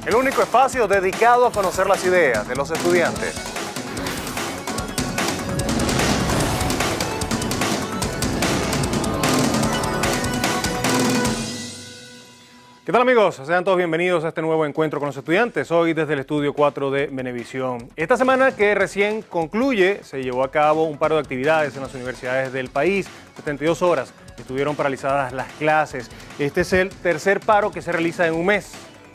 el único espacio dedicado a conocer las ideas de los estudiantes. ¿Qué tal, amigos? Sean todos bienvenidos a este nuevo encuentro con los estudiantes, hoy desde el Estudio 4 de Venevisión. Esta semana que recién concluye, se llevó a cabo un paro de actividades en las universidades del país, 72 horas, estuvieron paralizadas las clases. Este es el tercer paro que se realiza en un mes.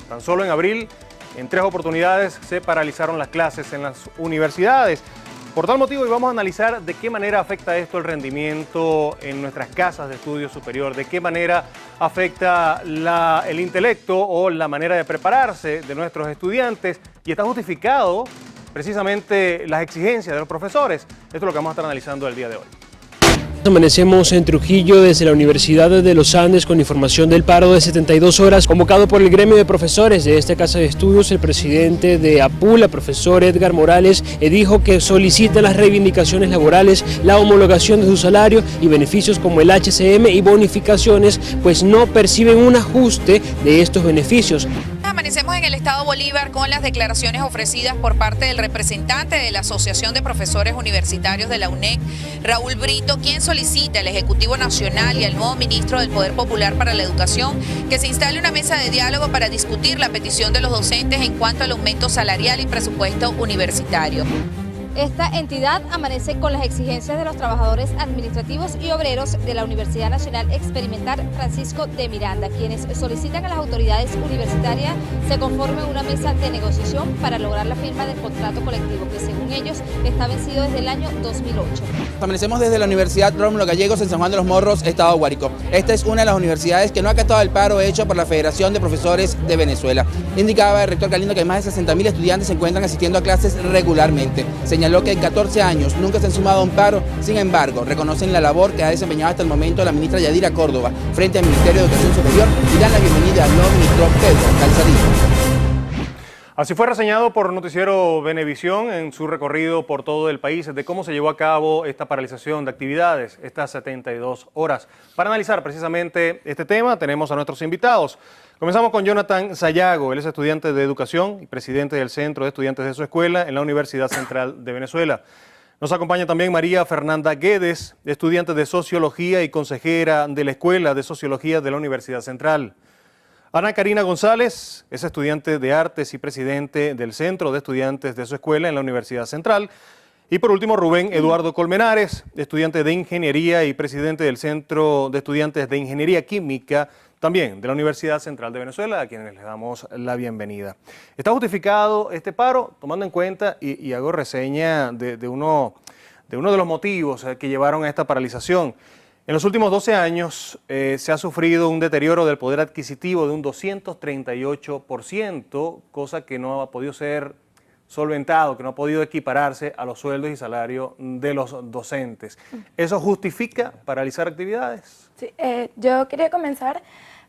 Tan solo en abril, en 3 oportunidades, se paralizaron las clases en las universidades. Por tal motivo, hoy vamos a analizar de qué manera afecta esto el rendimiento en nuestras casas de estudio superior, de qué manera afecta el intelecto o la manera de prepararse de nuestros estudiantes, y está justificado precisamente las exigencias de los profesores. Esto es lo que vamos a estar analizando el día de hoy. Amanecemos en Trujillo desde la Universidad de los Andes con información del paro de 72 horas convocado por el gremio de profesores de esta casa de estudios. El presidente de APULA, profesor Edgar Morales, dijo que solicita las reivindicaciones laborales, la homologación de su salario y beneficios como el HCM y bonificaciones, pues no perciben un ajuste de estos beneficios. Amanecemos en el Estado Bolívar con las declaraciones ofrecidas por parte del representante de la Asociación de Profesores Universitarios de la UNEC, Raúl Brito, quien solicita al Ejecutivo Nacional y al nuevo ministro del Poder Popular para la Educación que se instale una mesa de diálogo para discutir la petición de los docentes en cuanto al aumento salarial y presupuesto universitario. Esta entidad amanece con las exigencias de los trabajadores administrativos y obreros de la Universidad Nacional Experimental Francisco de Miranda, quienes solicitan a las autoridades universitarias se conforme una mesa de negociación para lograr la firma del contrato colectivo que, según ellos, está vencido desde el año 2008. Amanecemos desde la Universidad Rómulo Gallegos en San Juan de los Morros, Estado Guárico. Esta es una de las universidades que no ha acatado el paro hecho por la Federación de Profesores de Venezuela. Indicaba el rector Galindo que más de 60.000 estudiantes se encuentran asistiendo a clases regularmente. Señaló que en 14 años nunca se han sumado a un paro, sin embargo, reconocen la labor que ha desempeñado hasta el momento la ministra Yadira Córdoba frente al Ministerio de Educación Superior y dan la bienvenida al nuevo ministro Pedro Calzadillo. Así fue reseñado por Noticiero Venevisión en su recorrido por todo el país de cómo se llevó a cabo esta paralización de actividades, estas 72 horas. Para analizar precisamente este tema tenemos a nuestros invitados. Comenzamos con Jonathan Sayago, él es estudiante de educación y presidente del Centro de Estudiantes de su escuela en la Universidad Central de Venezuela. Nos acompaña también María Fernanda Guedes, estudiante de Sociología y consejera de la Escuela de Sociología de la Universidad Central. Ana Karina González es estudiante de Artes y presidente del Centro de Estudiantes de su escuela en la Universidad Central. Y por último, Rubén Eduardo Colmenares, estudiante de Ingeniería y presidente del Centro de Estudiantes de Ingeniería Química, también de la Universidad Central de Venezuela, a quienes les damos la bienvenida. Está justificado este paro, tomando en cuenta, y hago reseña de uno de los motivos que llevaron a esta paralización. En los últimos 12 años se ha sufrido un deterioro del poder adquisitivo de un 238%, cosa que no ha podido ser solventado, que no ha podido equipararse a los sueldos y salarios de los docentes. ¿Eso justifica paralizar actividades? Sí, yo quería comenzar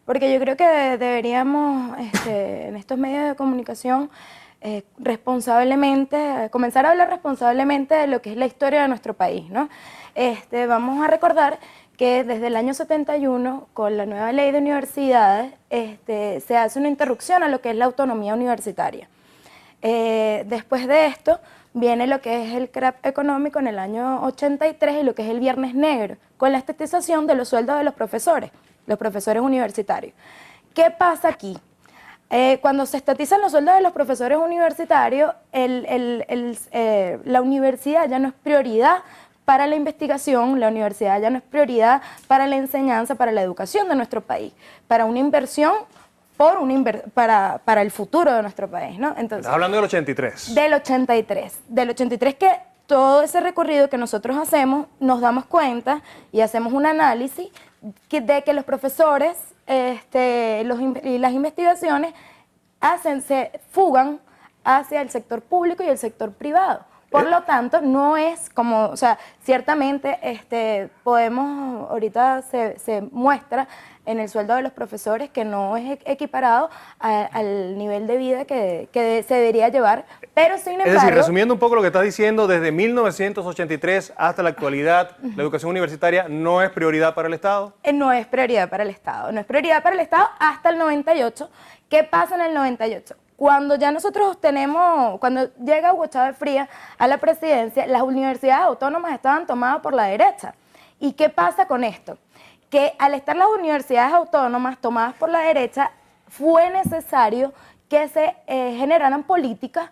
porque yo creo que deberíamos en estos medios de comunicación responsablemente, comenzar a hablar responsablemente de lo que es la historia de nuestro país, ¿no? Vamos a recordar que desde el año 71, con la nueva ley de universidades, se hace una interrupción a lo que es la autonomía universitaria. Después de esto viene lo que es el crack económico en el año 83 y lo que es el Viernes Negro, con la estatización de los sueldos de los profesores universitarios. ¿Qué pasa aquí? Cuando se estatizan los sueldos de los profesores universitarios, la universidad ya no es prioridad para la investigación, la universidad ya no es prioridad para la enseñanza, para la educación de nuestro país, para una inversión para el futuro de nuestro país, ¿no? Entonces, estás hablando del 83. Del 83 que todo ese recorrido que nosotros hacemos, nos damos cuenta y hacemos un análisis de que los profesores y las investigaciones se fugan hacia el sector público y el sector privado. Por lo tanto, no es como, o sea, ciertamente podemos, ahorita se muestra en el sueldo de los profesores que no es equiparado al nivel de vida que se debería llevar, pero sin embargo... Es decir, resumiendo un poco lo que estás diciendo, desde 1983 hasta la actualidad, la educación universitaria no es prioridad para el Estado. No es prioridad para el Estado, no es prioridad para el Estado hasta el 98. ¿Qué pasa en el 98? Cuando ya nosotros cuando llega Hugo Chávez Frías a la presidencia, las universidades autónomas estaban tomadas por la derecha. ¿Y qué pasa con esto? Que al estar las universidades autónomas tomadas por la derecha, fue necesario que se generaran políticas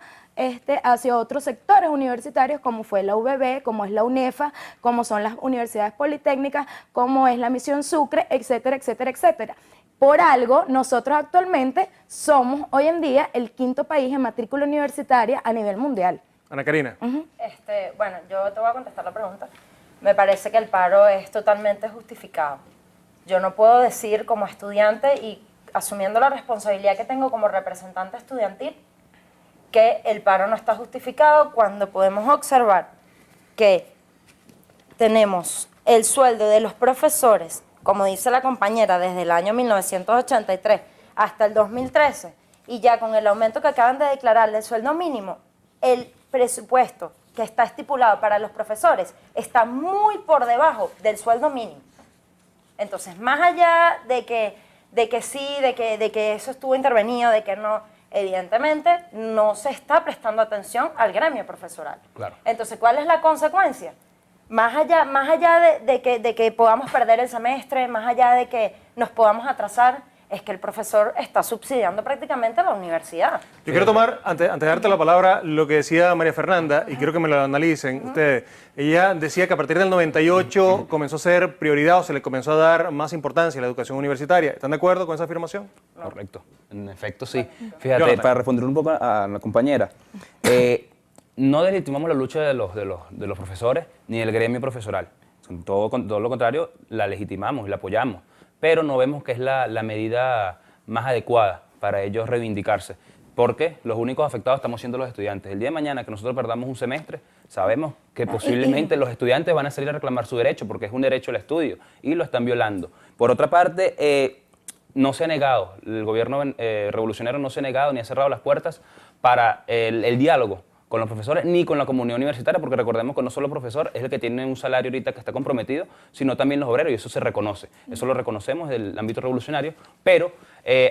hacia otros sectores universitarios, como fue la UBB, como es la UNEFA, como son las universidades politécnicas, como es la Misión Sucre, etcétera, etcétera, etcétera. Por algo, nosotros actualmente somos hoy en día el 5º país en matrícula universitaria a nivel mundial. Ana Karina. Bueno, yo te voy a contestar la pregunta. Me parece que el paro es totalmente justificado. Yo no puedo decir como estudiante y asumiendo la responsabilidad que tengo como representante estudiantil que el paro no está justificado cuando podemos observar que tenemos el sueldo de los profesores, como dice la compañera, desde el año 1983 hasta el 2013, y ya con el aumento que acaban de declarar del sueldo mínimo, el presupuesto que está estipulado para los profesores está muy por debajo del sueldo mínimo. Entonces, más allá de que eso estuvo intervenido, de que no, evidentemente no se está prestando atención al gremio profesoral. Claro. Entonces, ¿cuál es la consecuencia? Más allá de que podamos perder el semestre, más allá de que nos podamos atrasar, es que el profesor está subsidiando prácticamente a la universidad. Yo quiero tomar, antes de darte la palabra, lo que decía María Fernanda, y quiero que me lo analicen ustedes. Ella decía que a partir del 98 comenzó a ser prioridad o se le comenzó a dar más importancia a la educación universitaria. ¿Están de acuerdo con esa afirmación? Correcto, en efecto sí. Fíjate, Jonathan, para responder un poco a la compañera, no deslegitimamos la lucha de los profesores ni del gremio profesoral. Con todo lo contrario, la legitimamos y la apoyamos, pero no vemos que es la medida más adecuada para ellos reivindicarse, porque los únicos afectados estamos siendo los estudiantes. El día de mañana que nosotros perdamos un semestre, sabemos que posiblemente los estudiantes van a salir a reclamar su derecho, porque es un derecho al estudio, y lo están violando. Por otra parte, no se ha negado, el gobierno revolucionario no se ha negado ni ha cerrado las puertas para el diálogo con los profesores ni con la comunidad universitaria, porque recordemos que no solo el profesor es el que tiene un salario ahorita que está comprometido, sino también los obreros, y eso se reconoce. Eso lo reconocemos del ámbito revolucionario, pero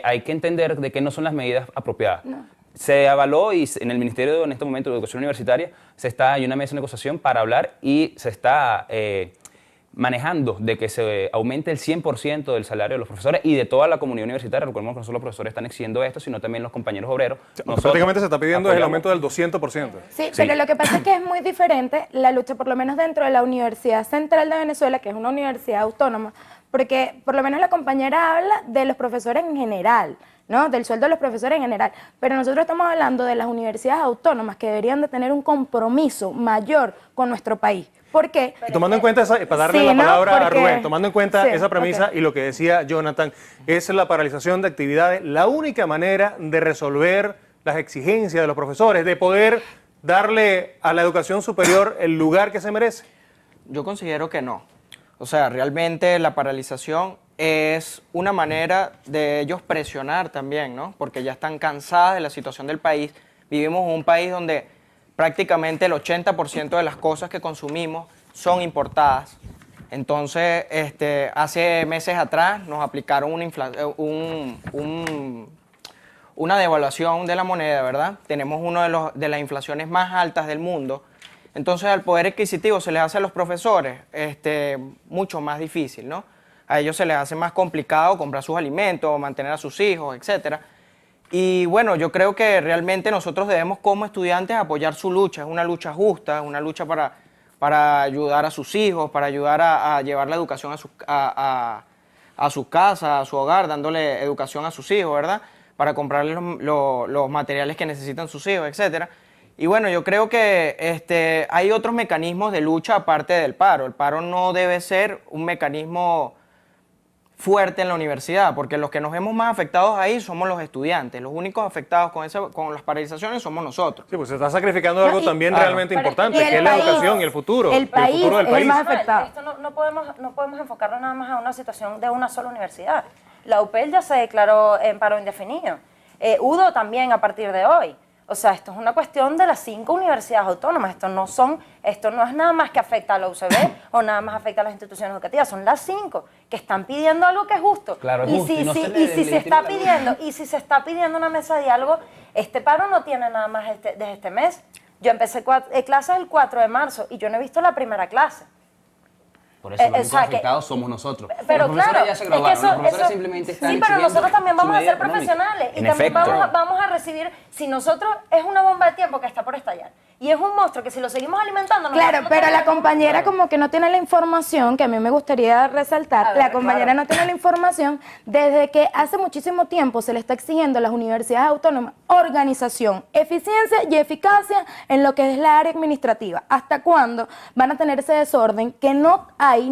hay que entender de qué no son las medidas apropiadas. No. Se avaló y en el Ministerio en este momento de Educación Universitaria hay una mesa de negociación para hablar y se está manejando de que se aumente el 100% del salario de los profesores y de toda la comunidad universitaria. Recordemos que no solo los profesores están exigiendo esto, sino también los compañeros obreros. Prácticamente se está pidiendo el aumento del 200%. Sí, pero lo que pasa es que es muy diferente la lucha, por lo menos dentro de la Universidad Central de Venezuela, que es una universidad autónoma, porque por lo menos la compañera habla de los profesores en general, ¿no? Del sueldo de los profesores en general, pero nosotros estamos hablando de las universidades autónomas que deberían de tener un compromiso mayor con nuestro país. ¿Por qué? Y tomando en cuenta, para darle la palabra a Rubén, tomando en cuenta esa premisa y lo que decía Jonathan, es la paralización de actividades la única manera de resolver las exigencias de los profesores, de poder darle a la educación superior el lugar que se merece. Yo considero que no. O sea, realmente la paralización es una manera de ellos presionar también, ¿no? Porque ya están cansadas de la situación del país. Vivimos en un país donde prácticamente el 80% de las cosas que consumimos son importadas. Entonces, hace meses atrás nos aplicaron una devaluación de la moneda, ¿verdad? Tenemos una de las inflaciones más altas del mundo. Entonces, al poder adquisitivo se les hace a los profesores mucho más difícil, ¿no? A ellos se les hace más complicado comprar sus alimentos, mantener a sus hijos, etcétera. Y bueno, yo creo que realmente nosotros debemos como estudiantes apoyar su lucha. Es una lucha justa, es una lucha para ayudar a sus hijos, para ayudar a llevar la educación a su casa, a su hogar, dándole educación a sus hijos, ¿verdad? Para comprarles los materiales que necesitan sus hijos, etcétera. Y bueno, yo creo que hay otros mecanismos de lucha aparte del paro. El paro no debe ser un mecanismo fuerte en la universidad, porque los que nos vemos más afectados ahí somos los estudiantes. Los únicos afectados con las paralizaciones somos nosotros. Sí, pues se está sacrificando algo también realmente importante, que es la educación y el futuro. El futuro del país. Más afectado. Esto no podemos enfocarlo nada más a una situación de una sola universidad. La UPEL ya se declaró en paro indefinido. UDO también a partir de hoy. O sea, esto es una cuestión de las 5 universidades autónomas. Esto no es nada más que afecta a la UCB o nada más afecta a las instituciones educativas. Son las 5 que están pidiendo algo que es justo. Claro, es y justo, si se está pidiendo una mesa de diálogo, Este paro no tiene nada más desde este mes. Yo empecé clases el 4 de marzo y yo no he visto la primera clase. Por eso los únicos afectados somos nosotros. Pero los profesores claro, ya se graduaron, los profesores eso, simplemente están sí, pero exigiendo nosotros también vamos su a medida ser económica. profesionales y En también efecto. vamos a recibir, si nosotros, es una bomba de tiempo que está por estallar. Y es un monstruo que si lo seguimos alimentando... Claro, pero la compañera como que no tiene la información, que a mí me gustaría resaltar, A ver, la compañera no tiene la información desde que hace muchísimo tiempo se le está exigiendo a las universidades autónomas organización, eficiencia y eficacia en lo que es la área administrativa. ¿Hasta cuándo van a tener ese desorden que no hay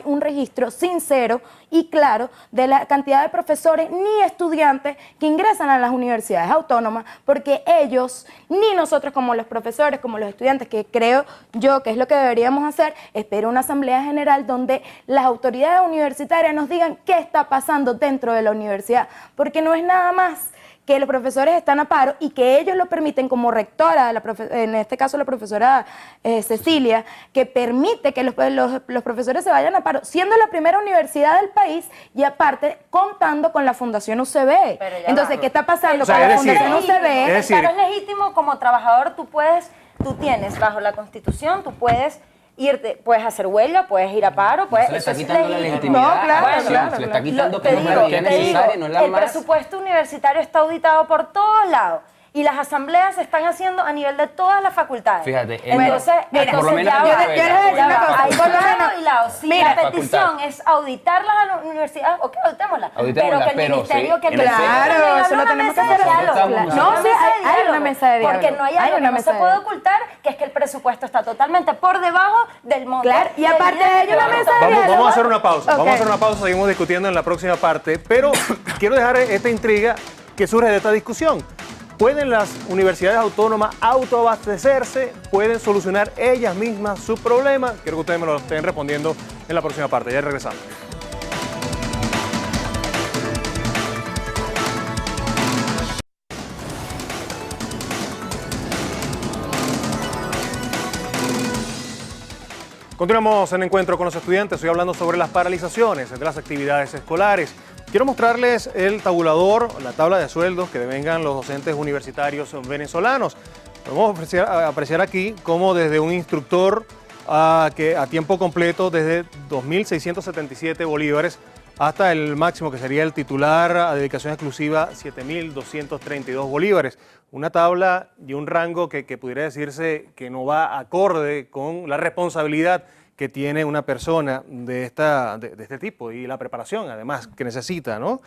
un registro sincero y claro de la cantidad de profesores ni estudiantes que ingresan a las universidades autónomas? Porque ellos, ni nosotros como los profesores, como los estudiantes, que creo yo que es lo que deberíamos hacer, espero una asamblea general donde las autoridades universitarias nos digan qué está pasando dentro de la universidad, porque no es nada más que los profesores están a paro y que ellos lo permiten como rectora, en este caso la profesora Cecilia, que permite que los profesores se vayan a paro, siendo la primera universidad del país y aparte contando con la Fundación UCB. Entonces, ¿qué está pasando con la Fundación UCB? El paro es legítimo, como trabajador tú tienes bajo la Constitución, tú puedes irte, puedes hacer huelga, puedes ir a paro, puedes... Se le está quitando la legitimidad. No, claro, Bueno, claro, se le está quitando Te que no es digo, la necesaria, no es la el más. presupuesto universitario está auditado por todos lados y las asambleas se están haciendo a nivel de todas las facultades. Fíjate, entonces, por lo menos ya en va, la yo les voy a decir una cosa, hay por lo lado menos, y lado. Si mira, la petición es auditarlas a las universidades, ok, auditémoslas, pero que el ministerio, sí, que el en efecto. Claro, eso lo tenemos que hacer. No, sí, hay una mesa de diálogo. Porque no hay algo que no se puede ocultar, que es que el presupuesto está totalmente por debajo del monto. Claro, y aparte de ello, una mesa de diálogo. Vamos a hacer una pausa. Ok. Vamos a hacer una pausa, seguimos discutiendo en la próxima parte, pero quiero dejar esta intriga que surge de esta discusión. ¿Pueden las universidades autónomas autoabastecerse? ¿Pueden solucionar ellas mismas sus problemas? Quiero que ustedes me lo estén respondiendo en la próxima parte. Ya regresamos. Continuamos en Encuentro con los Estudiantes. Estoy hablando sobre las paralizaciones de las actividades escolares. Quiero mostrarles el tabulador, la tabla de sueldos que devengan los docentes universitarios venezolanos. Podemos apreciar aquí cómo desde un instructor que a tiempo completo, desde 2.677 bolívares, hasta el máximo que sería el titular a dedicación exclusiva, 7.232 bolívares. Una tabla y un rango que pudiera decirse que no va acorde con la responsabilidad que tiene una persona de este tipo y la preparación, además, que necesita, ¿no?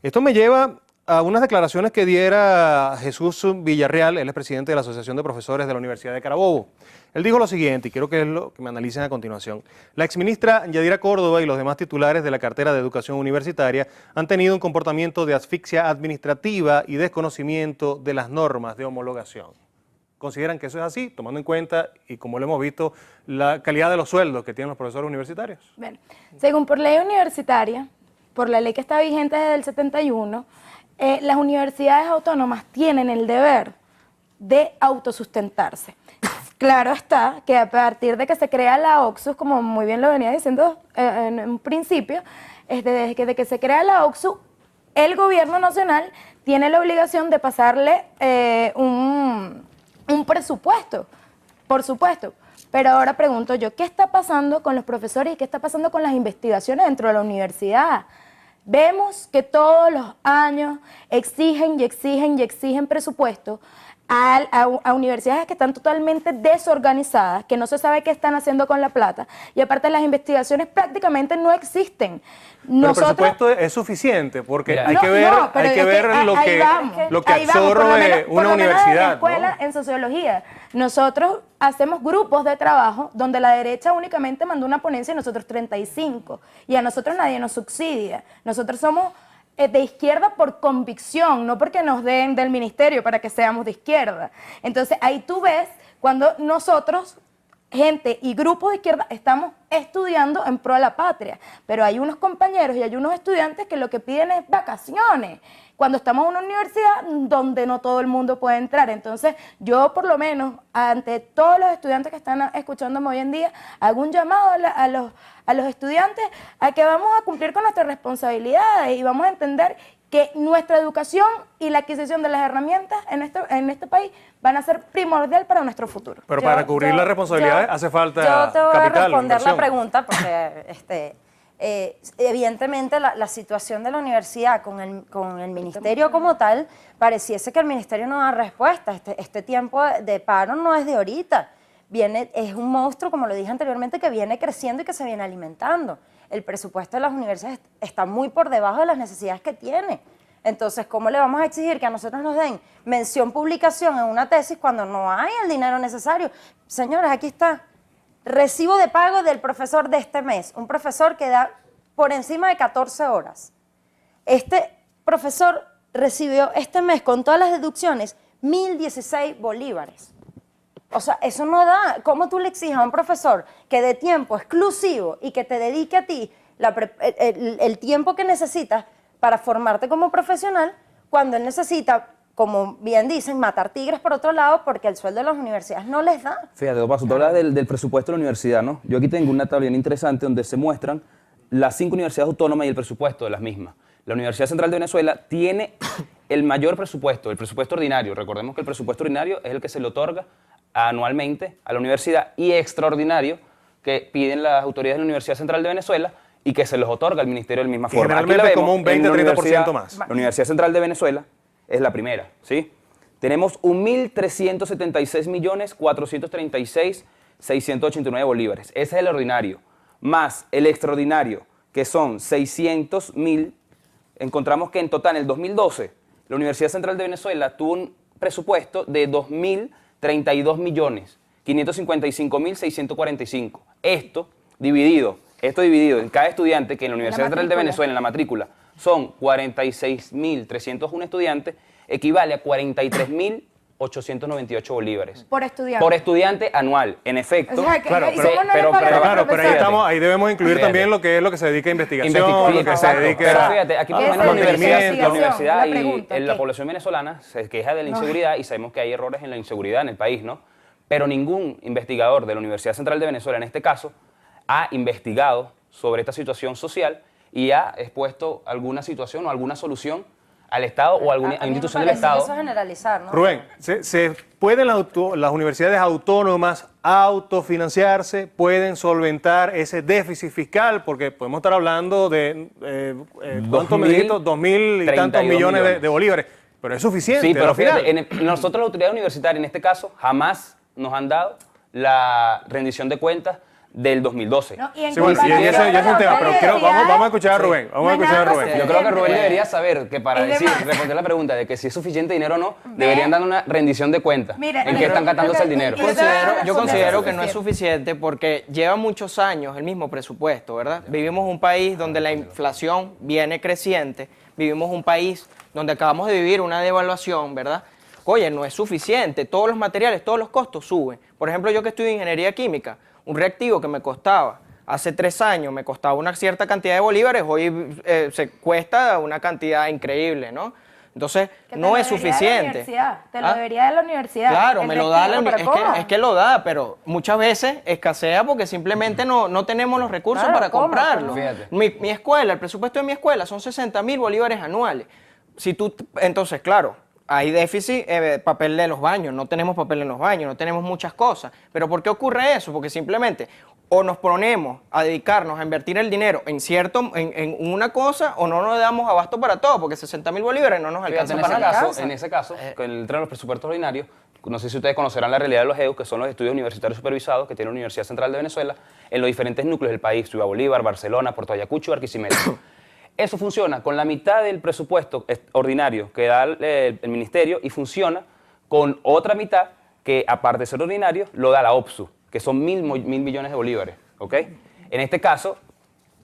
Esto me lleva a unas declaraciones que diera Jesús Villarreal, él es presidente de la Asociación de Profesores de la Universidad de Carabobo. Él dijo lo siguiente, y quiero que es lo que me analicen a continuación. La exministra Yadira Córdoba y los demás titulares de la cartera de Educación Universitaria han tenido un comportamiento de asfixia administrativa y desconocimiento de las normas de homologación. ¿Consideran que eso es así, tomando en cuenta, y como lo hemos visto, la calidad de los sueldos que tienen los profesores universitarios? Bueno, según por ley universitaria, por la ley que está vigente desde el 71, las universidades autónomas tienen el deber de autosustentarse. Claro está que a partir de que se crea la OCSU, como muy bien lo venía diciendo en un principio, desde que se crea la OCSU, el gobierno nacional tiene la obligación de pasarle un presupuesto, por supuesto. Pero ahora pregunto yo, ¿qué está pasando con los profesores y qué está pasando con las investigaciones dentro de la universidad? Vemos que todos los años exigen y exigen y exigen presupuesto a universidades que están totalmente desorganizadas, que no se sabe qué están haciendo con la plata, y aparte las investigaciones prácticamente no existen. Pero el presupuesto es suficiente, porque Mira, hay que ver, hay que ver lo que absorbe una universidad, escuela, ¿no? En sociología, nosotros hacemos grupos de trabajo donde la derecha únicamente mandó una ponencia y nosotros 35, y a nosotros nadie nos subsidia. Nosotros somos de izquierda por convicción, no porque nos den del ministerio para que seamos de izquierda. Entonces ahí tú ves cuando nosotros, gente y grupos de izquierda, estamos estudiando en pro de la patria, pero hay unos compañeros y hay unos estudiantes que lo que piden es vacaciones, cuando estamos en una universidad donde no todo el mundo puede entrar. Entonces yo por lo menos ante todos los estudiantes que están escuchándome hoy en día, hago un llamado a los estudiantes a que vamos a cumplir con nuestras responsabilidades y vamos a entender que nuestra educación y la adquisición de las herramientas en este país van a ser primordial para nuestro futuro. Pero para cubrir las responsabilidades hace falta Yo te voy a capital, responder la inversión. pregunta porque evidentemente la situación de la universidad con el ministerio como tal, pareciese que el ministerio no da respuesta. Este tiempo de paro no es de ahorita. Es un monstruo, como lo dije anteriormente, que viene creciendo y que se viene alimentando. El presupuesto de las universidades está muy por debajo de las necesidades que tiene. Entonces, ¿cómo le vamos a exigir que a nosotros nos den mención publicación en una tesis cuando no hay el dinero necesario? Señores, aquí está. Recibo de pago del profesor de este mes. Un profesor que da por encima de 14 horas. Este profesor recibió este mes, con todas las deducciones, 1.016 bolívares. O sea, eso no da. ¿Cómo tú le exiges a un profesor que dé tiempo exclusivo y que te dedique a ti el tiempo que necesitas para formarte como profesional cuando él necesita, como bien dicen, matar tigres por otro lado porque el sueldo de las universidades no les da? Fíjate, Paso, tú hablas del presupuesto de la universidad, ¿no? Yo aquí tengo una tabla bien interesante donde se muestran las 5 universidades autónomas y el presupuesto de las mismas. La Universidad Central de Venezuela tiene el mayor presupuesto, el presupuesto ordinario. Recordemos que el presupuesto ordinario es el que se le otorga anualmente a la universidad, y extraordinario que piden las autoridades de la Universidad Central de Venezuela y que se los otorga el ministerio de la misma forma. Generalmente Aquí la como un vemos en la 20-30% más. La Universidad Central de Venezuela es la primera, ¿sí? Tenemos 1.376.436.689 bolívares. Ese es el ordinario. Más el extraordinario, que son 600.000. Encontramos que en total, en el 2012, la Universidad Central de Venezuela tuvo un presupuesto de 2.032.555.645. Esto dividido en cada estudiante, que en la Universidad Central de Venezuela, en la matrícula, son 46.301 estudiantes, equivale a 43.898 bolívares. Por estudiante. Por estudiante anual, en efecto. O sea, que- Claro, ¿y cómo no le pagan a los pero ahí, profesores? ahí debemos incluir Fíjate. también lo que se dedica a investigación, Exacto. lo que se dedica Pero a... fíjate, aquí por lo ¿Qué menos es la el universidad investigación? y La pregunta, la ¿qué? población venezolana se queja de la inseguridad y sabemos que hay errores en la inseguridad en el país, ¿no? Pero ningún investigador de la Universidad Central de Venezuela, en este caso, ha investigado sobre esta situación social y ha expuesto alguna situación o alguna solución al Estado o a alguna A mí me institución del parece que Estado. eso es generalizar, ¿no? Rubén, ¿se pueden las universidades autónomas autofinanciarse? ¿Pueden solventar ese déficit fiscal? Porque podemos estar hablando de, ¿cuánto me dijiste? 2.000 y tantos 32 millones de bolívares. Pero es suficiente. Sí, pero al final. fíjate, nosotros la autoridad universitaria en este caso jamás nos han dado la rendición de cuentas del 2012. No, y en Sí, bueno, y comparación eso ya es un a tema, las pero universidades, vamos a escuchar a Rubén. Vamos a no hay escuchar a nada Rubén. Yo creo que Rubén Eh, debería saber que para es demás. responder la pregunta de que si es suficiente dinero o no, deberían dar una rendición de cuentas Mira, en qué están gastándose el dinero. y- y- Yo considero que no es suficiente. suficiente porque lleva muchos años el mismo presupuesto, ¿verdad? Vivimos un país donde la inflación viene creciente, vivimos un país donde acabamos de vivir una devaluación, ¿verdad? Oye, no es suficiente, todos los materiales, todos los costos suben. Por ejemplo, yo que estudio ingeniería química, un reactivo que me costaba hace 3 años, me costaba una cierta cantidad de bolívares, hoy se cuesta una cantidad increíble, ¿no? Entonces, Que te no lo es debería de la suficiente. universidad, te lo ¿Ah? debería de la universidad. Claro, El me lo da la reactivo, universidad. pero ¿cómo? Es que lo da, pero muchas veces escasea porque simplemente no tenemos los recursos Claro, para ¿cómo? comprarlo. Fíjate. Mi escuela, el presupuesto de mi escuela son 60.000 bolívares anuales. Entonces, claro, hay déficit, papel de los baños, no tenemos papel en los baños, no tenemos muchas cosas. ¿Pero por qué ocurre eso? Porque simplemente o nos ponemos a dedicarnos a invertir el dinero en una cosa o no nos damos abasto para todo, porque 60.000 bolívares no nos Fíjate, alcanzan para nada. en ese caso, entre los presupuestos ordinarios, no sé si ustedes conocerán la realidad de los EUS, que son los estudios universitarios supervisados que tiene la Universidad Central de Venezuela en los diferentes núcleos del país, Ciudad Bolívar, Barcelona, Puerto Ayacucho y Barquisimeto. Eso funciona con la mitad del presupuesto ordinario que da el ministerio y funciona con otra mitad que, aparte de ser ordinario, lo da la OPSU, que son 1.000 millones de bolívares, ¿ok? En este caso,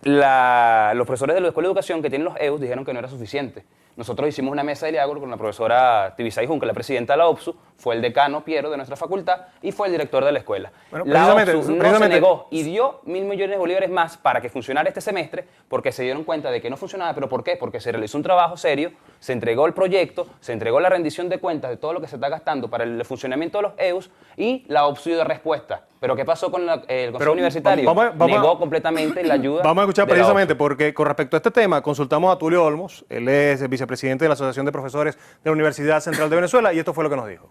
los profesores de la Escuela de Educación que tienen los EUS dijeron que no era suficiente. Nosotros hicimos una mesa de diálogo con la profesora Tibisay Junca, la presidenta de la OPSU, fue el decano Piero de nuestra facultad y fue el director de la escuela. Bueno, La precisamente- OPSU no se precisamente- negó y dio 1.000 millones de bolívares más para que funcionara este semestre porque se dieron cuenta de que no funcionaba. ¿Pero por qué? Porque se realizó un trabajo serio, se entregó el proyecto, se entregó la rendición de cuentas de todo lo que se está gastando para el funcionamiento de los EUS y la OPSU dio respuesta. ¿Pero qué pasó con el Consejo Pero Universitario? vamos a- Negó completamente la ayuda. Vamos a escuchar de la precisamente, OPSU. porque con respecto a este tema, consultamos a Tulio Olmos, él es el vicepresidente vicepresidente de la Asociación de Profesores de la Universidad Central de Venezuela, y esto fue lo que nos dijo.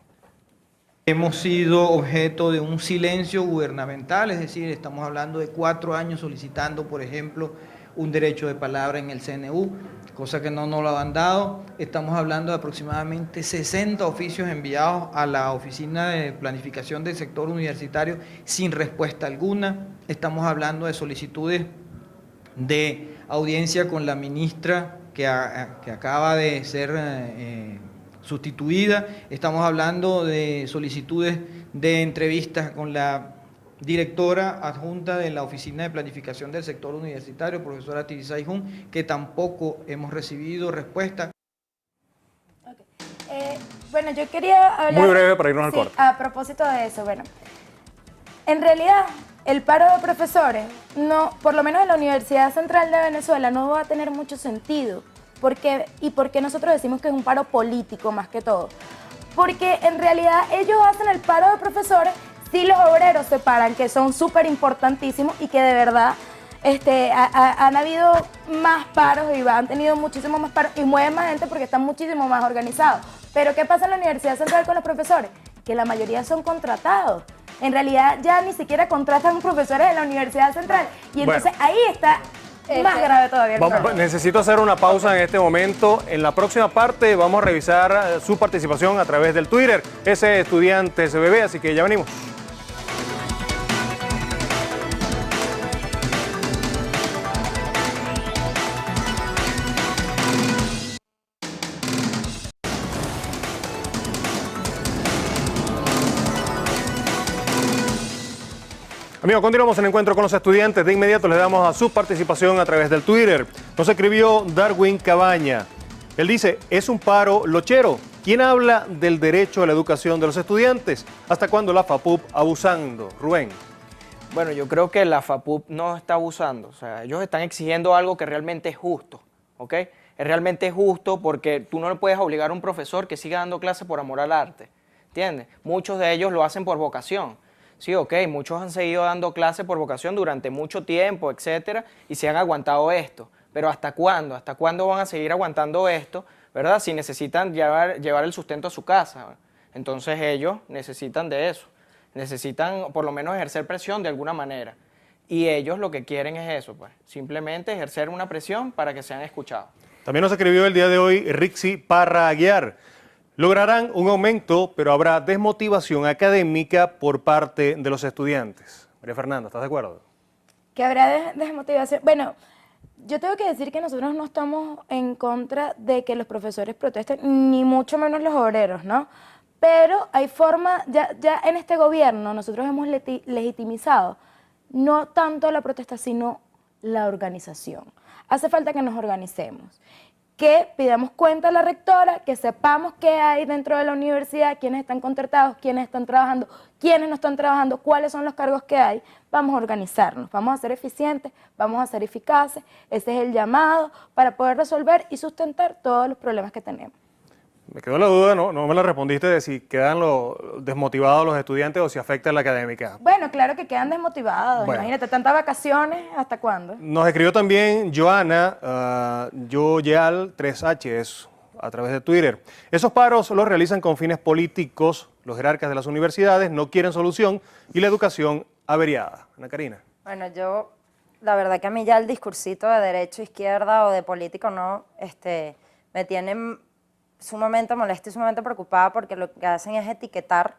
Hemos sido objeto de un silencio gubernamental, es decir, estamos hablando de 4 años solicitando, por ejemplo, un derecho de palabra en el CNU, cosa que no nos lo han dado. Estamos hablando de aproximadamente 60 oficios enviados a la Oficina de Planificación del Sector Universitario sin respuesta alguna. Estamos hablando de solicitudes de audiencia con la ministra que acaba de ser sustituida. Estamos hablando de solicitudes de entrevistas con la directora adjunta de la Oficina de Planificación del Sector Universitario, profesora Tirisa Jun, que tampoco hemos recibido respuesta. Bueno, yo quería hablar... Muy breve para irnos al corte. A propósito de eso, bueno, en realidad el paro de profesores, no, por lo menos en la Universidad Central de Venezuela, no va a tener mucho sentido. ¿Por qué nosotros decimos que es un paro político más que todo? Porque en realidad ellos hacen el paro de profesores si los obreros se paran, que son súper importantísimos y que de verdad han habido más paros y han tenido muchísimos más paros y mueven más gente porque están muchísimo más organizados. Pero ¿qué pasa en la Universidad Central con los profesores? Que la mayoría son contratados. En realidad ya ni siquiera contratan profesores de la Universidad Central. Y entonces ahí está más grave todavía el problema. Necesito hacer una pausa en este momento. En la próxima parte vamos a revisar su participación a través del Twitter, ese estudiante SBB, así que ya venimos. Amigos, continuamos en Encuentro con los Estudiantes. De inmediato les damos a su participación a través del Twitter. Nos escribió Darwin Cabaña. Él dice, es un paro lochero. ¿Quién habla del derecho a la educación de los estudiantes? ¿Hasta cuándo la FAPUP abusando? Rubén. Bueno, yo creo que la FAPUP no está abusando. O sea, ellos están exigiendo algo que realmente es justo, ¿ok? Es realmente justo porque tú no le puedes obligar a un profesor que siga dando clases por amor al arte, ¿entiendes? Muchos de ellos lo hacen por vocación. Sí, ok, muchos han seguido dando clases por vocación durante mucho tiempo, etcétera, y se han aguantado esto. Pero ¿hasta cuándo? ¿Hasta cuándo van a seguir aguantando esto, verdad? Si necesitan llevar el sustento a su casa. Entonces ellos necesitan de eso. Necesitan por lo menos ejercer presión de alguna manera. Y ellos lo que quieren es eso, pues, simplemente ejercer una presión para que sean escuchados. También nos escribió el día de hoy Rixi Parra Aguiar. Lograrán un aumento, pero habrá desmotivación académica por parte de los estudiantes. María Fernanda, ¿estás de acuerdo? Que habrá desmotivación. Bueno, yo tengo que decir que nosotros no estamos en contra de que los profesores protesten, ni mucho menos los obreros, ¿no? Pero hay forma, ya en este gobierno nosotros hemos legitimizado no tanto la protesta, sino la organización. Hace falta que nos organicemos, que pidamos cuenta a la rectora, que sepamos qué hay dentro de la universidad, quiénes están contratados, quiénes están trabajando, quiénes no están trabajando, cuáles son los cargos que hay. Vamos a organizarnos, vamos a ser eficientes, vamos a ser eficaces. Ese es el llamado para poder resolver y sustentar todos los problemas que tenemos. Me quedó la duda, no me la respondiste, de si quedan desmotivados los estudiantes o si afecta la académica. Bueno, claro que quedan desmotivados. Bueno. Imagínate, tantas vacaciones, ¿hasta cuándo? Nos escribió también Joana, Yoyal 3H, es a través de Twitter. Esos paros los realizan con fines políticos. Los jerarcas de las universidades no quieren solución y la educación averiada. Ana Karina. Bueno, la verdad que a mí ya el discursito de derecho, izquierda o de político no, me tiene sumamente molesta y sumamente preocupada porque lo que hacen es etiquetar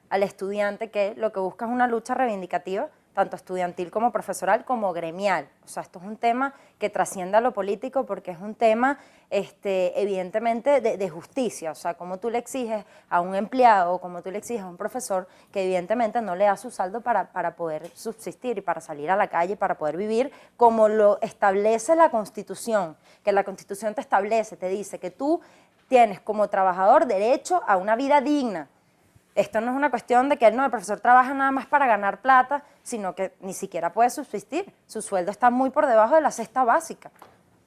al estudiante que lo que busca es una lucha reivindicativa, tanto estudiantil como profesoral como gremial. O sea, esto es un tema que trasciende a lo político porque es un tema evidentemente de justicia. O sea, como tú le exiges a un empleado o como tú le exiges a un profesor que evidentemente no le da su saldo para poder subsistir y para salir a la calle, para poder vivir como lo establece la Constitución, que la Constitución te establece, te dice que tú tienes como trabajador derecho a una vida digna. Esto no es una cuestión de que el profesor trabaja nada más para ganar plata, sino que ni siquiera puede subsistir. Su sueldo está muy por debajo de la cesta básica.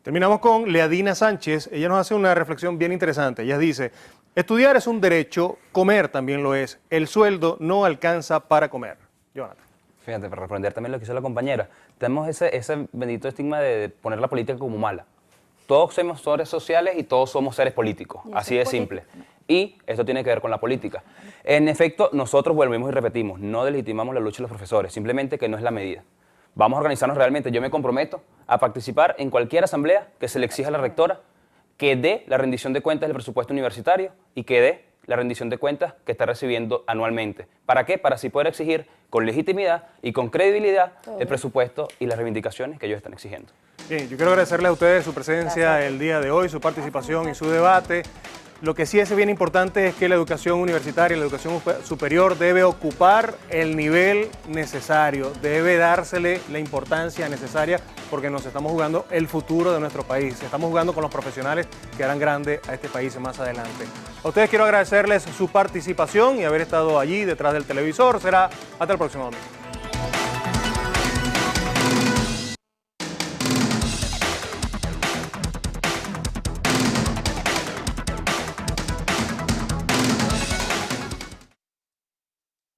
Terminamos con Leadina Sánchez. Ella nos hace una reflexión bien interesante. Ella dice, estudiar es un derecho, comer también lo es. El sueldo no alcanza para comer. Jonathan. Fíjate, para responder también lo que hizo la compañera, tenemos ese bendito estigma de poner la política como mala. todos somos seres sociales y todos somos seres políticos, así de simple. Y esto tiene que ver con la política. En efecto, nosotros volvemos y repetimos, no delegitimamos la lucha de los profesores, simplemente que no es la medida. Vamos a organizarnos realmente. Yo me comprometo a participar en cualquier asamblea que se le exija a la rectora que dé la rendición de cuentas del presupuesto universitario y que dé la rendición de cuentas que está recibiendo anualmente. ¿Para qué? Para así poder exigir con legitimidad y con credibilidad el presupuesto y las reivindicaciones que ellos están exigiendo. Bien, yo quiero agradecerle a ustedes su presencia el día de hoy, su participación y su debate. Lo que sí es bien importante es que la educación universitaria, la educación superior debe ocupar el nivel necesario, debe dársele la importancia necesaria porque nos estamos jugando el futuro de nuestro país. Estamos jugando con los profesionales que harán grande a este país más adelante. A ustedes quiero agradecerles su participación y haber estado allí detrás del televisor. Será hasta el próximo domingo.